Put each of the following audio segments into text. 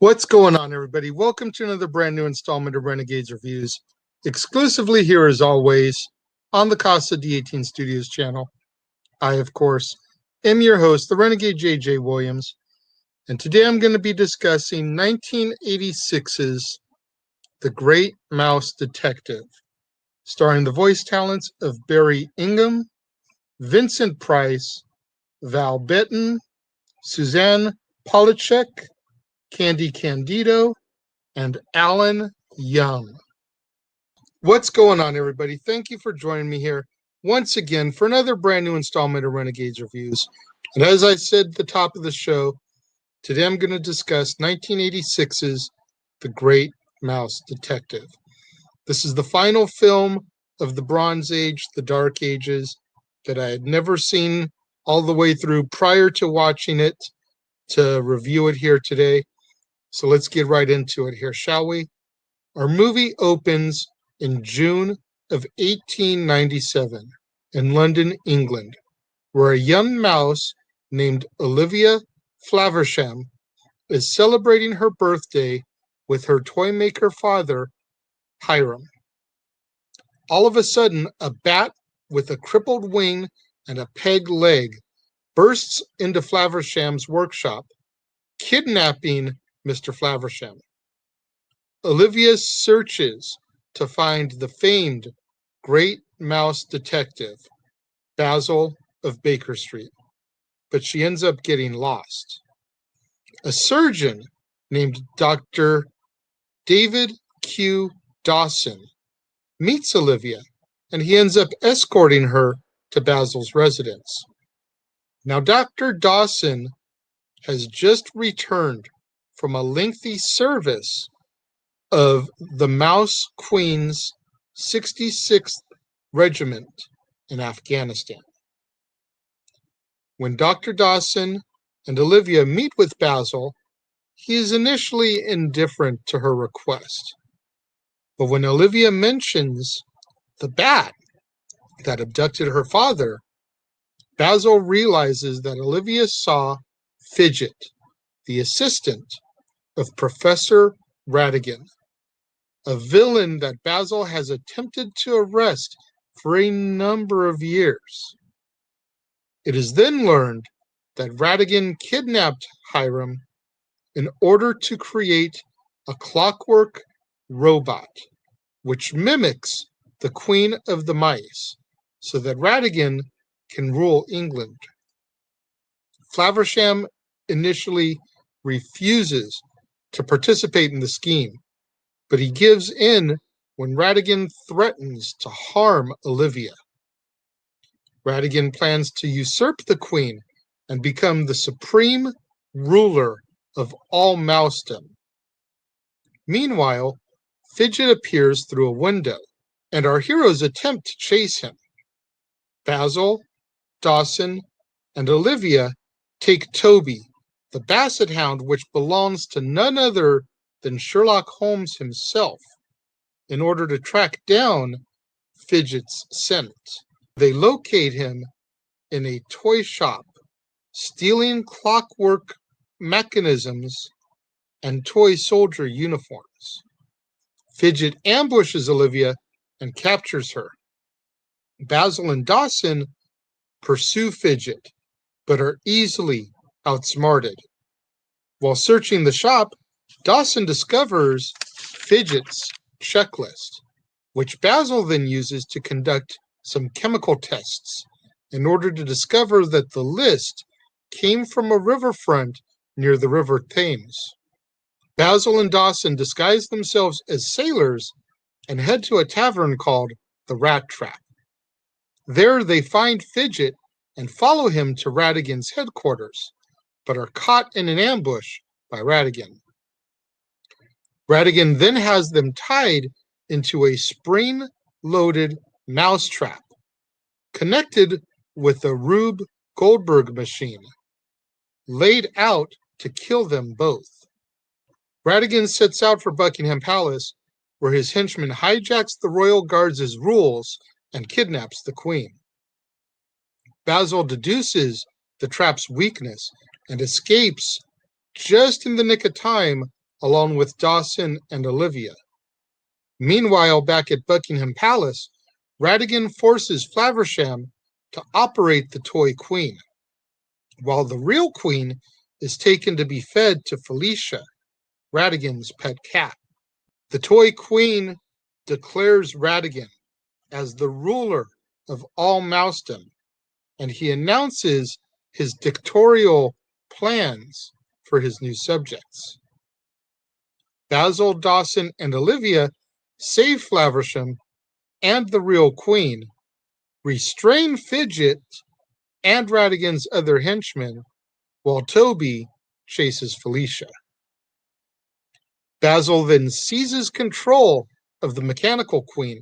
What's going on, everybody? Welcome to another brand new installment of Renegades Reviews, exclusively here as always on the Casa D18 Studios channel. I, of course, am your host, the Renegade J.J. Williams, and today I'm going to be discussing 1986's The Great Mouse Detective, starring the voice talents of Barry Ingham, Vincent Price, Val Benton, Suzanne Polachek, Candy Candido, and Alan Young. What's going on, everybody? Thank you for joining me here once again for another brand new installment of Renegades Reviews. And as I said at the top of the show, today I'm going to discuss 1986's The Great Mouse Detective. This is the final film of the Bronze Age, the Dark Ages, that I had never seen all the way through prior to watching it to review it here today. So let's get right into it here, shall we? Our movie opens in June of 1897 in London, England, where a young mouse named Olivia Flaversham is celebrating her birthday with her toy maker father, Hiram. All of a sudden, a bat with a crippled wing and a peg leg bursts into Flaversham's workshop, kidnapping Mr. Flaversham. Olivia searches to find the famed Great Mouse Detective, Basil of Baker Street, but she ends up getting lost. A surgeon named Dr. David Q. Dawson meets Olivia, and he ends up escorting her to Basil's residence. Now, Dr. Dawson has just returned from a lengthy service of the Mouse Queen's 66th Regiment in Afghanistan. When Dr. Dawson and Olivia meet with Basil, he is initially indifferent to her request. But when Olivia mentions the bat that abducted her father, Basil realizes that Olivia saw Fidget, the assistant of Professor Ratigan, a villain that Basil has attempted to arrest for a number of years. It is then learned that Ratigan kidnapped Hiram in order to create a clockwork robot which mimics the Queen of the Mice so that Ratigan can rule England. Flaversham initially refuses to participate in the scheme, but he gives in when Ratigan threatens to harm Olivia. Ratigan plans to usurp the queen and become the supreme ruler of all mousedom. Meanwhile, Fidget appears through a window, and our heroes attempt to chase him. Basil, Dawson, and Olivia take Toby, the basset hound which belongs to none other than Sherlock Holmes himself, in order to track down Fidget's scent. They locate him in a toy shop, stealing clockwork mechanisms and toy soldier uniforms. Fidget ambushes Olivia and captures her. Basil and Dawson pursue Fidget, but are easily outsmarted. While searching the shop, Dawson discovers Fidget's checklist, which Basil then uses to conduct some chemical tests in order to discover that the list came from a riverfront near the River Thames. Basil and Dawson disguise themselves as sailors and head to a tavern called the Rat Trap. There they find Fidget and follow him to Ratigan's headquarters, but are caught in an ambush by Ratigan. Ratigan then has them tied into a spring-loaded mousetrap connected with a Rube Goldberg machine, laid out to kill them both. Ratigan sets out for Buckingham Palace, where his henchman hijacks the royal guards' rules and kidnaps the queen. Basil deduces the trap's weakness and escapes just in the nick of time along with Dawson and Olivia. Meanwhile, back at Buckingham Palace, Ratigan forces Flaversham to operate the toy queen, while the real queen is taken to be fed to Felicia, Ratigan's pet cat. The toy queen declares Ratigan as the ruler of all mousedom, and he announces his dictatorial plans for his new subjects. Basil, Dawson, and Olivia save Flaversham and the real queen, restrain Fidget and Ratigan's other henchmen, while Toby chases Felicia. Basil then seizes control of the mechanical queen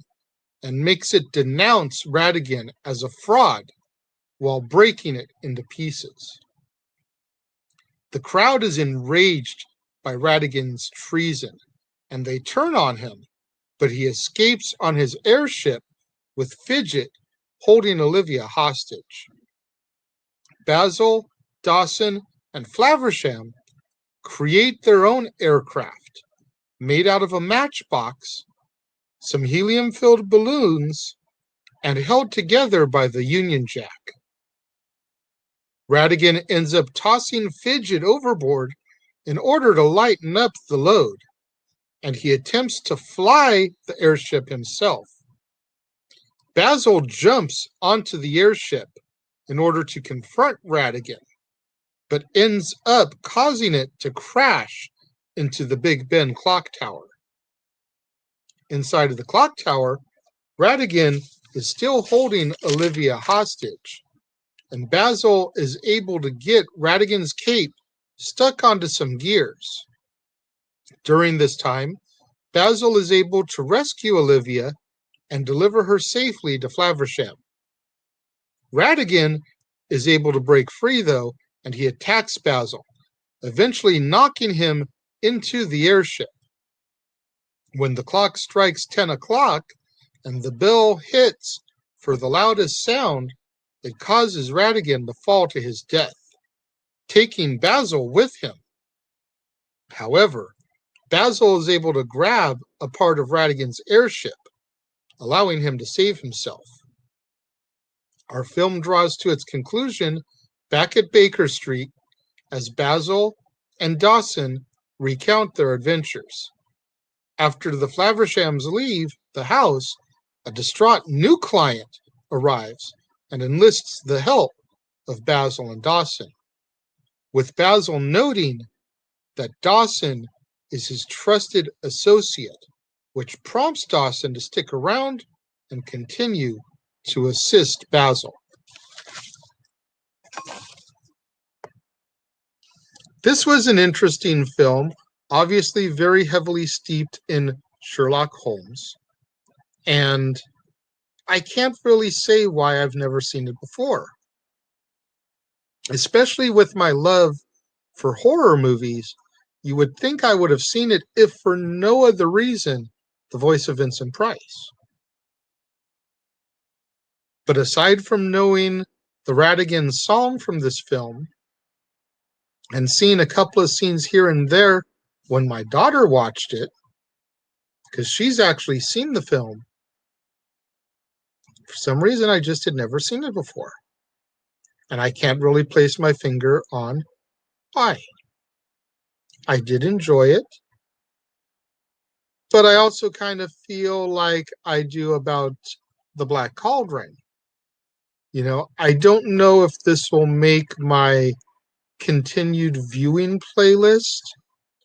and makes it denounce Ratigan as a fraud while breaking it into pieces. The crowd is enraged by Ratigan's treason, and they turn on him, but he escapes on his airship with Fidget holding Olivia hostage. Basil, Dawson, and Flaversham create their own aircraft made out of a matchbox, some helium-filled balloons, and held together by the Union Jack. Ratigan ends up tossing Fidget overboard in order to lighten up the load, and he attempts to fly the airship himself. Basil jumps onto the airship in order to confront Ratigan, but ends up causing it to crash into the Big Ben clock tower. Inside of the clock tower, Ratigan is still holding Olivia hostage, and Basil is able to get Ratigan's cape stuck onto some gears. During this time, Basil is able to rescue Olivia and deliver her safely to Flaversham. Ratigan is able to break free, though, and he attacks Basil, eventually knocking him into the airship. When the clock strikes 10 o'clock and the bell hits for the loudest sound, it causes Ratigan to fall to his death, taking Basil with him. However, Basil is able to grab a part of Ratigan's airship, allowing him to save himself. Our film draws to its conclusion back at Baker Street as Basil and Dawson recount their adventures. After the Flavershams leave the house, a distraught new client arrives and enlists the help of Basil and Dawson, with Basil noting that Dawson is his trusted associate, which prompts Dawson to stick around and continue to assist Basil. This was an interesting film, obviously very heavily steeped in Sherlock Holmes, and I can't really say why I've never seen it before. Especially with my love for horror movies, you would think I would have seen it if for no other reason the voice of Vincent Price. But aside from knowing the Ratigan song from this film and seeing a couple of scenes here and there when my daughter watched it, because she's actually seen the film, for some reason I just had never seen it before. And I can't really place my finger on why. I did enjoy it, but I also kind of feel like I do about the Black Cauldron. You know, I don't know if this will make my continued viewing playlist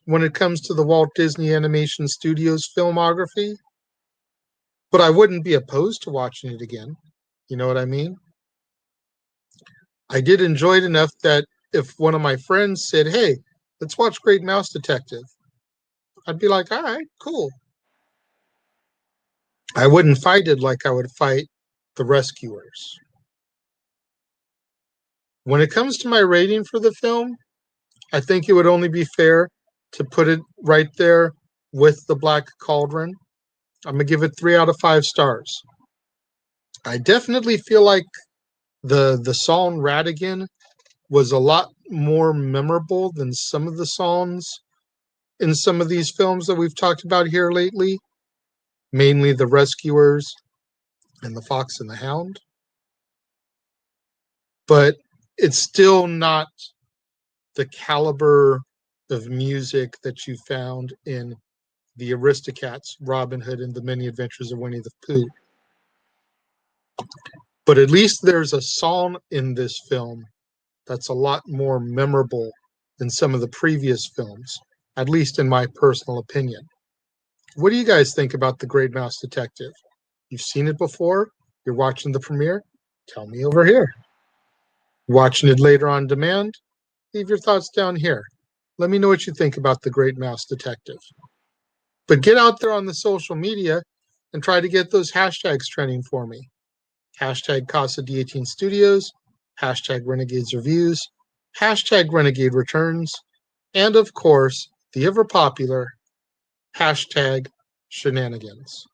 when it comes to the Walt Disney Animation Studios filmography, but I wouldn't be opposed to watching it again. You know what I mean? I did enjoy it enough that if one of my friends said, "Hey, let's watch Great Mouse Detective," I'd be like, all right, cool. I wouldn't fight it like I would fight The Rescuers. When it comes to my rating for the film, I think it would only be fair to put it right there with The Black Cauldron. I'm going to give it 3 out of 5 stars. I definitely feel like the song Ratigan was a lot more memorable than some of the songs in some of these films that we've talked about here lately, mainly The Rescuers and The Fox and the Hound. But it's still not the caliber of music that you found in the Aristocats, Robin Hood, and the Many Adventures of Winnie the Pooh. But at least there's a song in this film that's a lot more memorable than some of the previous films, at least in my personal opinion. What do you guys think about The Great Mouse Detective? You've seen it before? You're watching the premiere? Tell me over here. Watching it later on demand? Leave your thoughts down here. Let me know what you think about The Great Mouse Detective. But get out there on the social media and try to get those hashtags trending for me. Hashtag Casa D18 Studios, hashtag Renegades Reviews, hashtag Renegade Returns, and of course, the ever popular hashtag Shenanigans.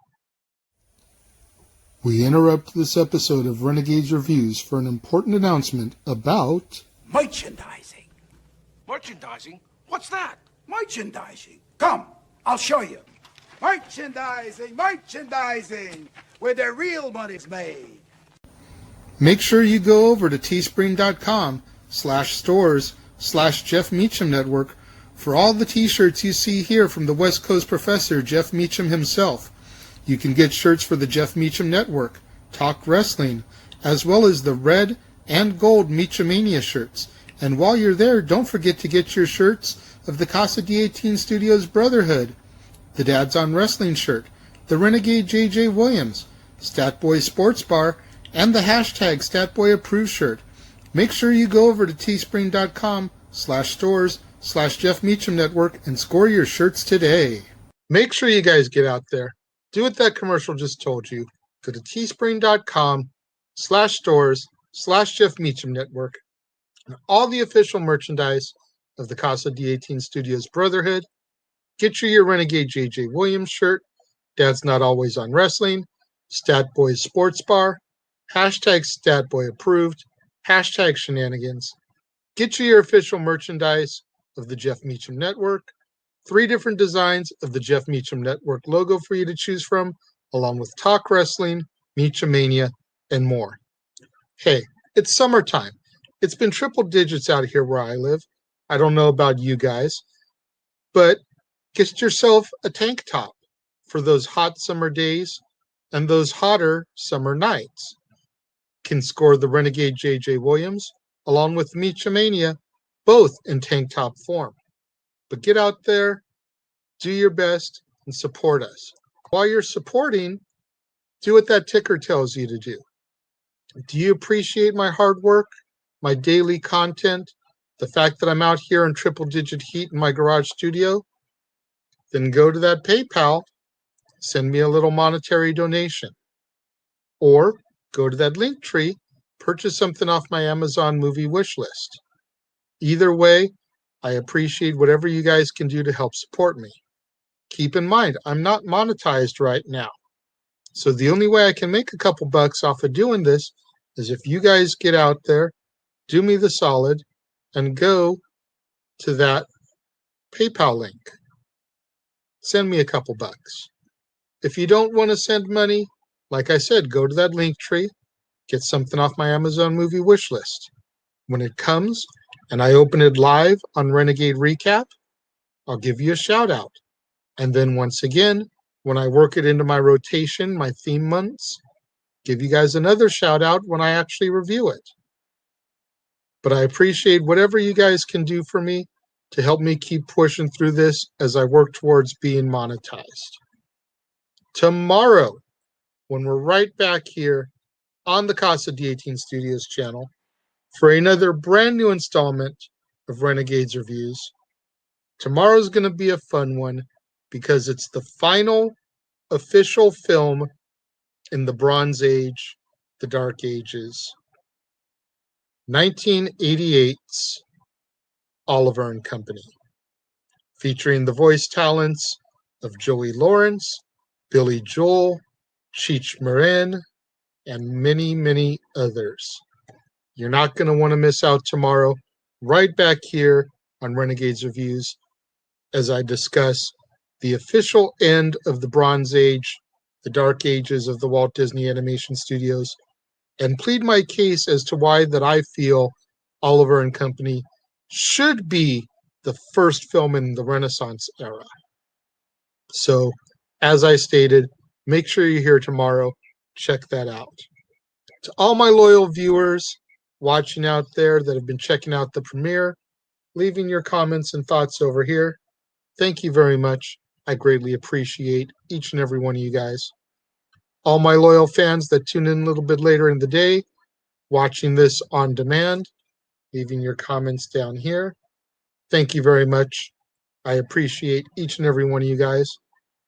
We interrupt this episode of Renegades Reviews for an important announcement about merchandising. Merchandising? What's that? Merchandising. Come, I'll show you. Merchandising, merchandising, where the real money's made. Make sure you go over to teespring.com/stores/Jeff Meacham Network for all the t-shirts you see here from the West Coast professor, Jeff Meacham himself. You can get shirts for the Jeff Meacham Network, Talk Wrestling, as well as the red and gold Meachamania shirts. And while you're there, don't forget to get your shirts of the Casa D18 Studios Brotherhood, the Dads on Wrestling shirt, the Renegade J.J. Williams, Statboy Sports Bar, and the hashtag Statboy Approved shirt. Make sure you go over to teespring.com/stores/Jeff Meacham Network and score your shirts today. Make sure you guys get out there. Do what that commercial just told you. Go to teespring.com/stores/Jeff Meacham Network. And all the official merchandise of the Casa D18 Studios Brotherhood. Get your Renegade J.J. Williams shirt, Dad's Not Always on Wrestling, Stat Boys Sports Bar, hashtag Statboy Approved, hashtag Shenanigans. Get your official merchandise of the Jeff Meacham Network, 3 different designs of the Jeff Meacham Network logo for you to choose from, along with Talk Wrestling, Meachamania, and more. Hey, it's summertime. It's been triple digits out here where I live. I don't know about you guys, but get yourself a tank top for those hot summer days and those hotter summer nights. Can score the Renegade J.J. Williams along with Meachamania, both in tank top form. But get out there, do your best, and support us. While you're supporting, do what that ticker tells you to do. Do you appreciate my hard work, my daily content, the fact that I'm out here in triple digit heat in my garage studio? Then go to that PayPal, send me a little monetary donation. Or go to that link tree, purchase something off my Amazon movie wish list. Either way, I appreciate whatever you guys can do to help support me. Keep in mind, I'm not monetized right now. So the only way I can make a couple bucks off of doing this is if you guys get out there, do me the solid, and go to that PayPal link. Send me a couple bucks. If you don't want to send money, like I said, go to that link tree, get something off my Amazon movie wish list. When it comes and I open it live on Renegade Recap, I'll give you a shout out. And then once again, when I work it into my rotation, my theme months, give you guys another shout out when I actually review it. But I appreciate whatever you guys can do for me to help me keep pushing through this as I work towards being monetized. Tomorrow, when we're right back here on the Casa D18 Studios channel for another brand new installment of Renegades Reviews. Tomorrow's going to be a fun one because it's the final official film in the Bronze Age, the Dark Ages. 1988's Oliver and Company, featuring the voice talents of Joey Lawrence, Billy Joel, Cheech Marin, and many, many others. You're not going to want to miss out tomorrow, right back here on Renegades Reviews. as I discuss the official end of the Bronze Age, the Dark Ages of the Walt Disney Animation Studios, and plead my case as to why that I feel Oliver and Company should be the first film in the Renaissance era. So, as I stated, make sure you're here tomorrow. Check that out. To all my loyal viewers watching out there that have been checking out the premiere, leaving your comments and thoughts over here, thank you very much. I greatly appreciate each and every one of you guys. All my loyal fans that tune in a little bit later in the day, watching this on demand, leaving your comments down here. Thank you very much. I appreciate each and every one of you guys.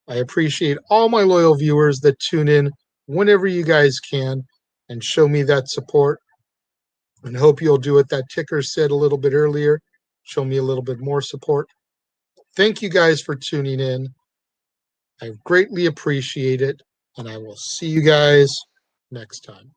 I appreciate all my loyal viewers that tune in whenever you guys can and show me that support. And hope you'll do what that ticker said a little bit earlier. Show me a little bit more support. Thank you guys for tuning in. I greatly appreciate it. And I will see you guys next time.